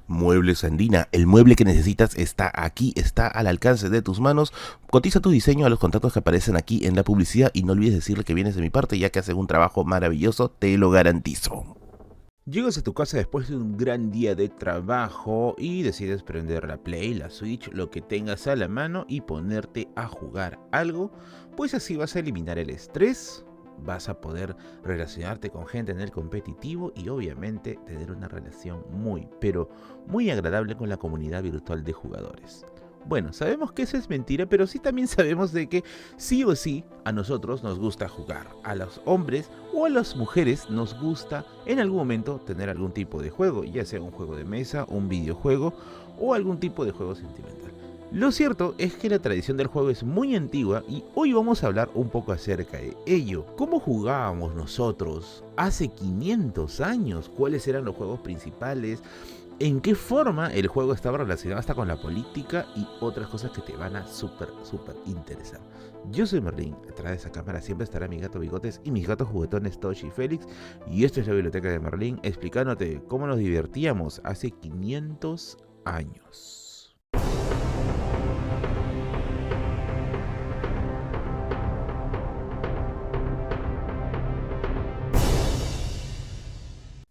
Muebles Andina, el mueble que necesitas está aquí, está al alcance de tus manos. Cotiza tu diseño a los contactos que aparecen aquí en la publicidad y no olvides decirle que vienes de mi parte, ya que hacen un trabajo maravilloso, te lo garantizo. Llegas a tu casa después de un gran día de trabajo y decides prender la Play, la Switch, lo que tengas a la mano y ponerte a jugar algo, pues así vas a eliminar el estrés, vas a poder relacionarte con gente en el competitivo y obviamente tener una relación pero muy agradable con la comunidad virtual de jugadores. Bueno, sabemos que eso es mentira, pero sí también sabemos de que sí o sí a nosotros nos gusta jugar. A los hombres o a las mujeres nos gusta en algún momento tener algún tipo de juego, ya sea un juego de mesa, un videojuego o algún tipo de juego sentimental. Lo cierto es que la tradición del juego es muy antigua y hoy vamos a hablar un poco acerca de ello. ¿Cómo jugábamos nosotros hace 500 años? ¿Cuáles eran los juegos principales? ¿En qué forma el juego estaba relacionado hasta con la política y otras cosas que te van a súper interesar? Yo soy Merlin, detrás de esa cámara siempre estará mi gato Bigotes y mis gatos juguetones Toshi y Félix, y esta es la biblioteca de Merlin explicándote cómo nos divertíamos hace 500 años.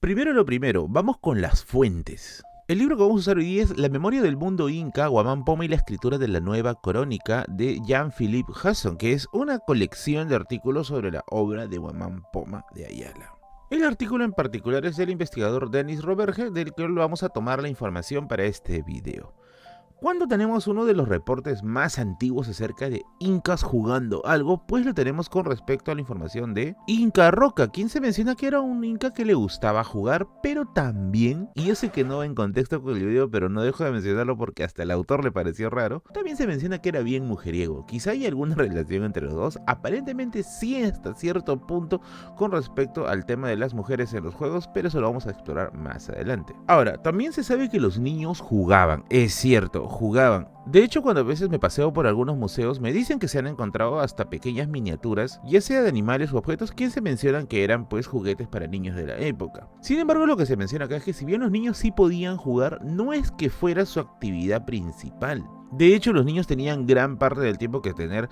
Primero lo primero, vamos con las fuentes. El libro que vamos a usar hoy día es La memoria del mundo inca, Guamán Poma y la escritura de la nueva crónica de Jean-Philippe Jasson, que es una colección de artículos sobre la obra de Guamán Poma de Ayala. El artículo en particular es del investigador Denis Roberge, del que vamos a tomar la información para este video. Cuando tenemos uno de los reportes más antiguos acerca de incas jugando algo, pues lo tenemos con respecto a la información de Inca Roca, quien se menciona que era un inca que le gustaba jugar, pero también, y yo sé que no va en contexto con el video, pero no dejo de mencionarlo porque hasta el autor le pareció raro, también se menciona que era bien mujeriego. Quizá hay alguna relación entre los dos, aparentemente sí hasta cierto punto con respecto al tema de las mujeres en los juegos, pero eso lo vamos a explorar más adelante. Ahora, también se sabe que los niños jugaban, es cierto, jugaban. De hecho, cuando a veces me paseo por algunos museos, me dicen que se han encontrado hasta pequeñas miniaturas, ya sea de animales u objetos, que se mencionan que eran pues juguetes para niños de la época. Sin embargo, lo que se menciona acá es que si bien los niños sí podían jugar, no es que fuera su actividad principal. De hecho, los niños tenían gran parte del tiempo que tener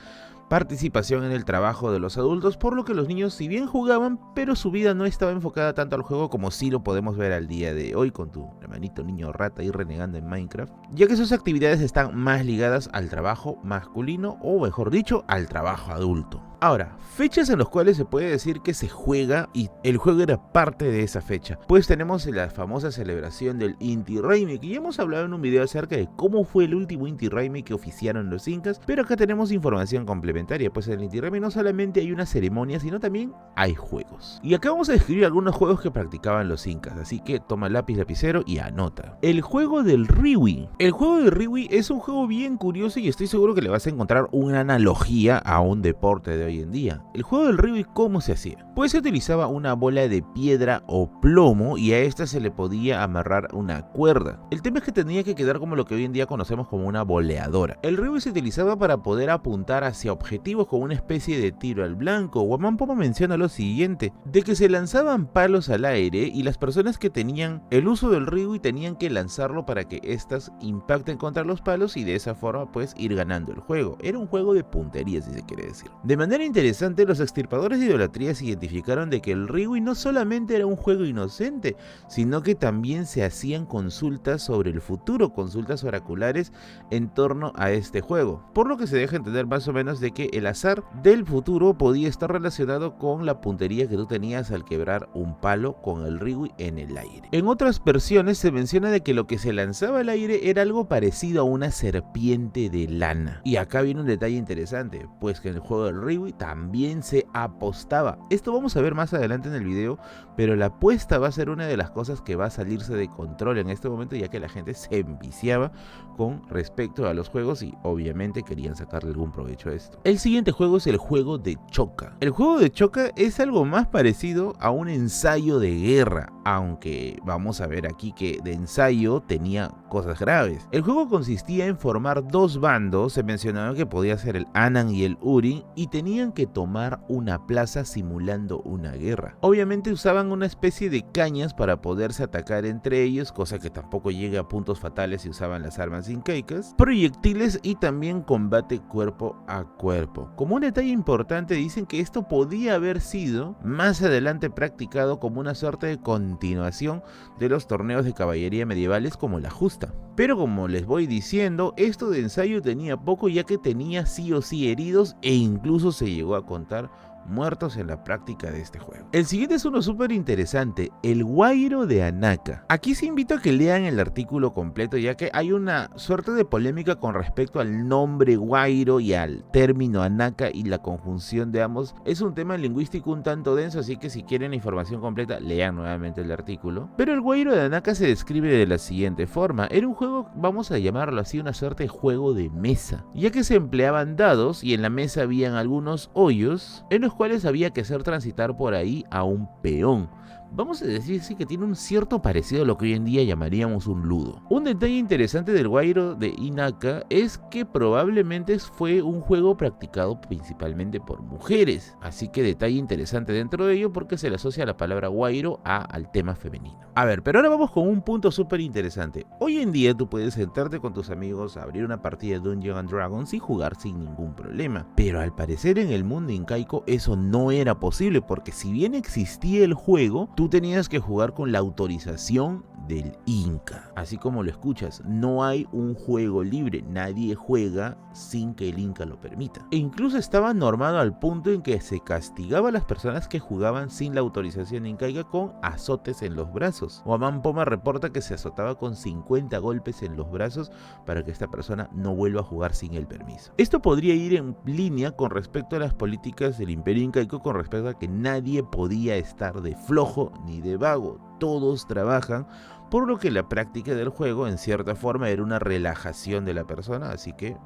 participación en el trabajo de los adultos, por lo que los niños si bien jugaban, pero su vida no estaba enfocada tanto al juego como sí lo podemos ver al día de hoy con tu hermanito niño rata ahí renegando en Minecraft, ya que sus actividades están más ligadas al trabajo masculino o mejor dicho al trabajo adulto. Ahora, fechas en las cuales se puede decir que se juega y el juego era parte de esa fecha. Pues tenemos la famosa celebración del Inti Raymi, que ya hemos hablado en un video acerca de cómo fue el último Inti Raymi que oficiaron los incas, pero acá tenemos información complementaria, pues en el Inti Raymi no solamente hay una ceremonia, sino también hay juegos. Y acá vamos a describir algunos juegos que practicaban los incas, así que toma lápiz, lapicero y anota. El juego del Riwi. El juego del Riwi es un juego bien curioso y estoy seguro que le vas a encontrar una analogía a un deporte de hoy en día. El juego del Riwi, ¿cómo se hacía? Pues se utilizaba una bola de piedra o plomo y a esta se le podía amarrar una cuerda. El tema es que tenía que quedar como lo que hoy en día conocemos como una boleadora. El Riwi se utilizaba para poder apuntar hacia objetivos con una especie de tiro al blanco. Guamán Poma menciona lo siguiente, de que se lanzaban palos al aire y las personas que tenían el uso del Riwi tenían que lanzarlo para que éstas impacten contra los palos y de esa forma pues ir ganando el juego. Era un juego de puntería, si se quiere decir. De manera interesante, los extirpadores de idolatrías identificaron de que el Riwi no solamente era un juego inocente, sino que también se hacían consultas sobre el futuro, consultas oraculares en torno a este juego, por lo que se deja entender más o menos de que el azar del futuro podía estar relacionado con la puntería que tú tenías al quebrar un palo con el Riwi en el aire. En otras versiones se menciona de que lo que se lanzaba al aire era algo parecido a una serpiente de lana. Y acá viene un detalle interesante, pues que en el juego del Riwi también se apostaba. Esto vamos a ver más adelante en el video, pero la apuesta va a ser una de las cosas que va a salirse de control en este momento, ya que la gente se enviciaba con respecto a los juegos y obviamente querían sacarle algún provecho a esto. El siguiente juego es el juego de choca. El juego de choca es algo más parecido a un ensayo de guerra, aunque vamos a ver aquí que de ensayo tenía cosas graves. El juego consistía en formar dos bandos, se mencionaba que podía ser el Anan y el Urin, y tenía tenían que tomar una plaza simulando una guerra. Obviamente usaban una especie de cañas para poderse atacar entre ellos, cosa que tampoco llega a puntos fatales si usaban las armas incaicas, proyectiles y también combate cuerpo a cuerpo. Como un detalle importante, dicen que esto podía haber sido más adelante practicado como una suerte de continuación de los torneos de caballería medievales como la justa. Pero como les voy diciendo, esto de ensayo tenía poco, ya que tenía sí o sí heridos e incluso se llegó a contar muertos en la práctica de este juego. El siguiente es uno súper interesante, el Guairo de Anaca. Aquí se invito a que lean el artículo completo, ya que hay una suerte de polémica con respecto al nombre Guairo y al término Anaca y la conjunción de ambos. Es un tema lingüístico un tanto denso, así que si quieren la información completa, lean nuevamente el artículo. Pero el Guairo de Anaca se describe de la siguiente forma. Era un juego, vamos a llamarlo así, una suerte de juego de mesa, ya que se empleaban dados y en la mesa habían algunos hoyos en los cuales había que hacer transitar por ahí a un peón. Vamos a decir sí que tiene un cierto parecido a lo que hoy en día llamaríamos un ludo. Un detalle interesante del Guairo de Anaca es que probablemente fue un juego practicado principalmente por mujeres, así que detalle interesante dentro de ello porque se le asocia la palabra Guairo al tema femenino. A ver, pero ahora vamos con un punto súper interesante. Hoy en día tú puedes sentarte con tus amigos, abrir una partida de Dungeons and Dragons y jugar sin ningún problema, pero al parecer en el mundo incaico eso no era posible, porque si bien existía el juego, tú tenías que jugar con la autorización del Inca. Así como lo escuchas, no hay un juego libre, nadie juega sin que el Inca lo permita. E incluso estaba normado al punto en que se castigaba a las personas que jugaban sin la autorización incaica con azotes en los brazos. Guamán Poma reporta que se azotaba con 50 golpes en los brazos para que esta persona no vuelva a jugar sin el permiso. Esto podría ir en línea con respecto a las políticas del Imperio Incaico con respecto a que nadie podía estar de flojo ni de vago, todos trabajan, por lo que la práctica del juego en cierta forma era una relajación de la persona, así que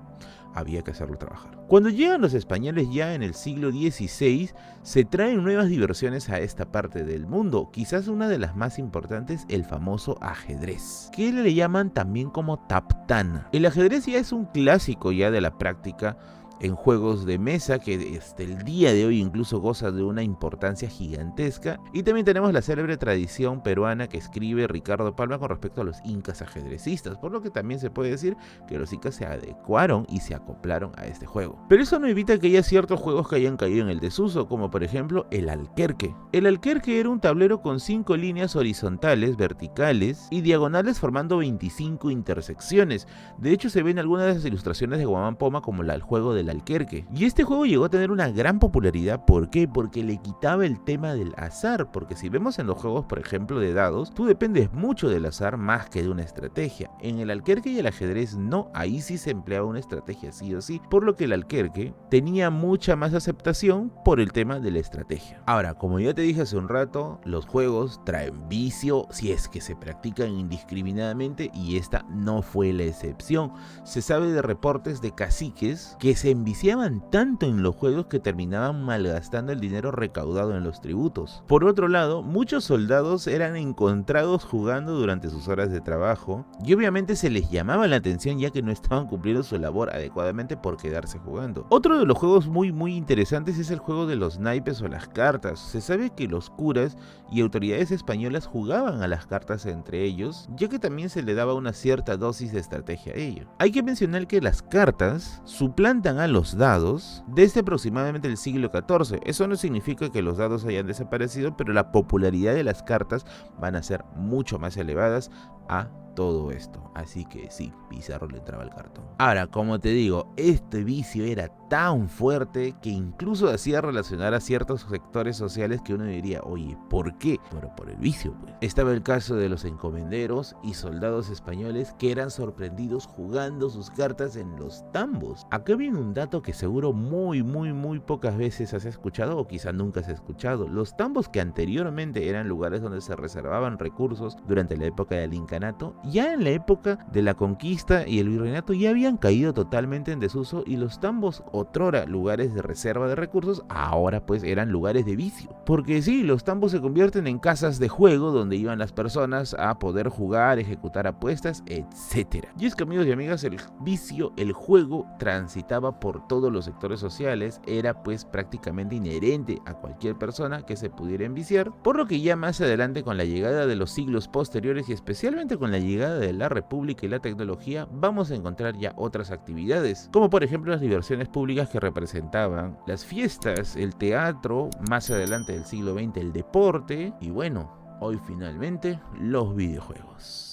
había que hacerlo trabajar. Cuando llegan los españoles ya en el siglo XVI, se traen nuevas diversiones a esta parte del mundo, quizás una de las más importantes, el famoso ajedrez, que le llaman también como taptana. El ajedrez ya es un clásico ya de la práctica en juegos de mesa que hasta el día de hoy incluso goza de una importancia gigantesca, y también tenemos la célebre tradición peruana que escribe Ricardo Palma con respecto a los incas ajedrecistas, por lo que también se puede decir que los incas se adecuaron y se acoplaron a este juego. Pero eso no evita que haya ciertos juegos que hayan caído en el desuso, como por ejemplo el alquerque. El alquerque era un tablero con 5 líneas horizontales, verticales y diagonales formando 25 intersecciones. De hecho se ven algunas de las ilustraciones de Guamán Poma como el juego del alquerque. Y este juego llegó a tener una gran popularidad. ¿Por qué? Porque le quitaba el tema del azar, porque si vemos en los juegos, por ejemplo, de dados, tú dependes mucho del azar más que de una estrategia. En el alquerque y el ajedrez no, ahí sí se empleaba una estrategia sí o sí, por lo que el alquerque tenía mucha más aceptación por el tema de la estrategia. Ahora, como ya te dije hace un rato, los juegos traen vicio si es que se practican indiscriminadamente, y esta no fue la excepción. Se sabe de reportes de caciques que se enviciaban tanto en los juegos que terminaban malgastando el dinero recaudado en los tributos. Por otro lado, muchos soldados eran encontrados jugando durante sus horas de trabajo, y obviamente se les llamaba la atención ya que no estaban cumpliendo su labor adecuadamente por quedarse jugando. Otro de los juegos muy interesantes es el juego de los naipes o las cartas. Se sabe que los curas y autoridades españolas jugaban a las cartas entre ellos, ya que también se le daba una cierta dosis de estrategia a ello. Hay que mencionar que las cartas suplantan a los dados desde aproximadamente el siglo XIV. Eso no significa que los dados hayan desaparecido, pero la popularidad de las cartas van a ser mucho más elevadas a todo esto. Así que sí, Pizarro le entraba al cartón. Ahora, como te digo, este vicio era tan fuerte que incluso hacía relacionar a ciertos sectores sociales que uno diría, oye, ¿por qué? Pero por el vicio, pues. Estaba el caso de los encomenderos y soldados españoles que eran sorprendidos jugando sus cartas en los tambos. Acá viene un dato que seguro muy pocas veces has escuchado, o quizá nunca has escuchado. Los tambos, que anteriormente eran lugares donde se reservaban recursos durante la época del Inca vicanato, ya en la época de la conquista y el virreinato ya habían caído totalmente en desuso, y los tambos, otrora lugares de reserva de recursos, ahora pues eran lugares de vicio. Porque sí, los tambos se convierten en casas de juego donde iban las personas a poder jugar, ejecutar apuestas, etc. Y es que, amigos y amigas, el vicio, el juego, transitaba por todos los sectores sociales, era pues prácticamente inherente a cualquier persona que se pudiera enviciar, por lo que ya más adelante, con la llegada de los siglos posteriores y especialmente con la llegada de la República y la tecnología, vamos a encontrar ya otras actividades, como por ejemplo las diversiones públicas que representaban las fiestas, el teatro, más adelante del siglo XX el deporte y bueno, hoy finalmente los videojuegos.